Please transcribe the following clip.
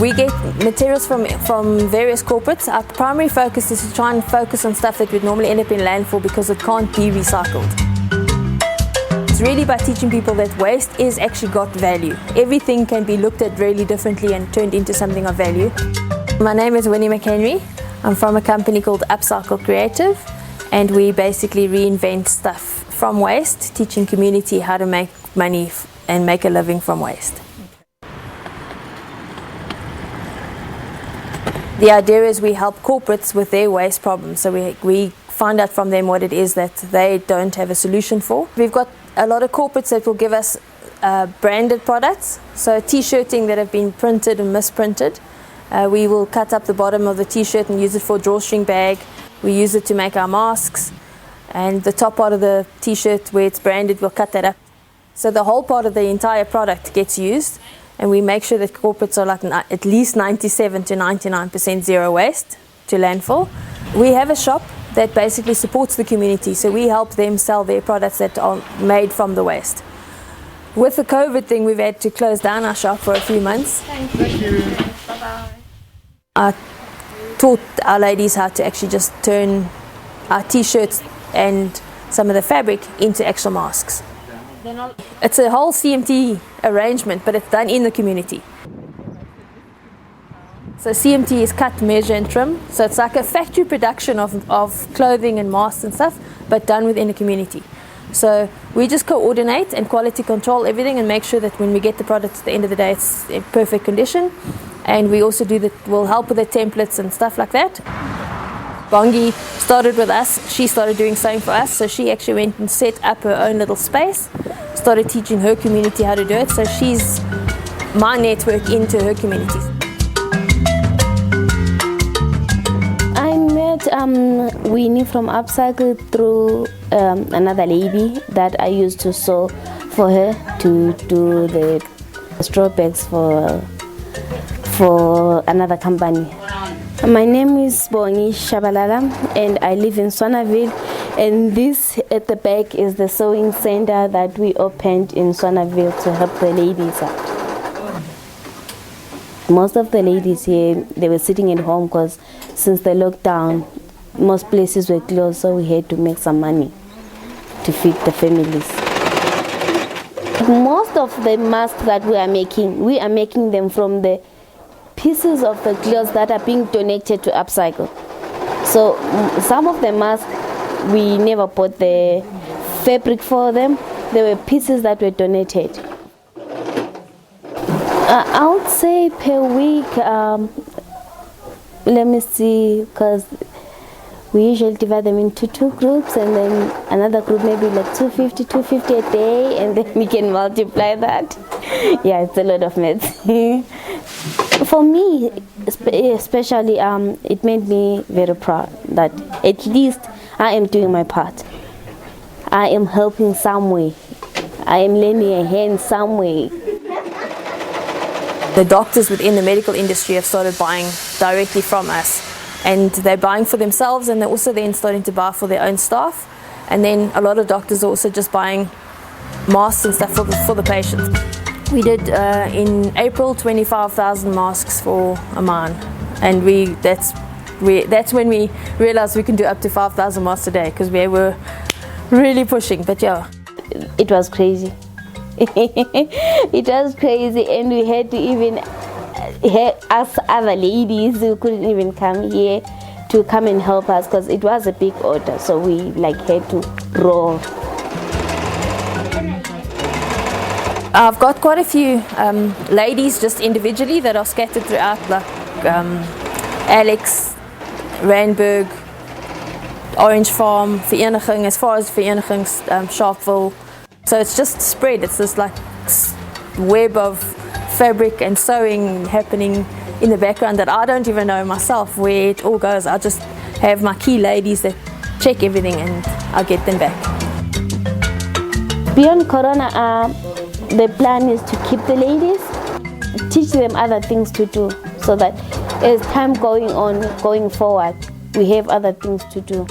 We get materials from various corporates. Our primary focus is to try and focus on stuff that would normally end up in landfill because it can't be recycled. It's really by teaching people that waste is actually got value. Everything can be looked at really differently and turned into something of value. My name is Winnie McHenry. I'm from a company called Upcycle Creative, and we basically reinvent stuff from waste, teaching community how to make money and make a living from waste. The idea is we help corporates with their waste problems, so we find out from them what it is that they don't have a solution for. We've got a lot of corporates that will give us branded products, so t-shirting that have been printed and misprinted. We will cut up the bottom of the t-shirt and use it for a drawstring bag. We use it to make our masks, and the top part of the t-shirt where it's branded, we'll cut that up. So the whole part of the entire product gets used, and we make sure that corporates are like at least 97 to 99% zero waste to landfill. We have a shop that basically supports the community, so we help them sell their products that are made from the waste. With the COVID thing, we've had to close down our shop for a few months. Thank you. Bye-bye. I taught our ladies how to actually just turn our t-shirts and some of the fabric into actual masks. It's a whole CMT arrangement, but it's done in the community. So CMT is cut, measure and trim. So it's like a factory production of clothing and masks and stuff, but done within the community. So we just coordinate and quality control everything and make sure that when we get the product at the end of the day, it's in perfect condition. And we also we'll help with the templates and stuff like that. Bongi started with us. She started doing sewing for us, so she actually went and set up her own little space, started teaching her community how to do it, so she's my network into her communities. I met Winnie from Upcycle through another lady that I used to sew for her to do the straw bags for another company. My name is Bongi Shabalala, and I live in Swaneville, and this at the back is the sewing center that we opened in Swaneville to help the ladies out. Most of the ladies here, they were sitting at home because since the lockdown, most places were closed, so we had to make some money to feed the families. Most of the masks that we are making them from the pieces of the clothes that are being donated to Upcycle. So some of the masks, we never bought the fabric for them. They were pieces that were donated. I would say per week, let me see, because we usually divide them into two groups, and then another group maybe like 250 a day, and then we can multiply that. Yeah, it's a lot of maths. For me, especially, it made me very proud that at least I am doing my part. I am helping some way. I am lending a hand some way. The doctors within the medical industry have started buying directly from us, and they're buying for themselves, and they're also then starting to buy for their own staff. And then a lot of doctors are also just buying masks and stuff for the patients. We did in April 25,000 masks for a man, and that's when we realized we can do up to 5,000 masks a day, because we were really pushing. But yeah, it was crazy. It was crazy, and we had to even ask other ladies who couldn't even come here to come and help us, because it was a big order, so we had to roll. I've got quite a few ladies just individually that are scattered throughout, like Alex, Randburg, Orange Farm, Vereniging, as far as Verenigings, Sharpeville. So it's just spread. It's this like web of fabric and sewing happening in the background that I don't even know myself where it all goes. I just have my key ladies that check everything, and I'll get them back. Beyond Corona, the plan is to keep the ladies, teach them other things to do, so that as time going forward, we have other things to do.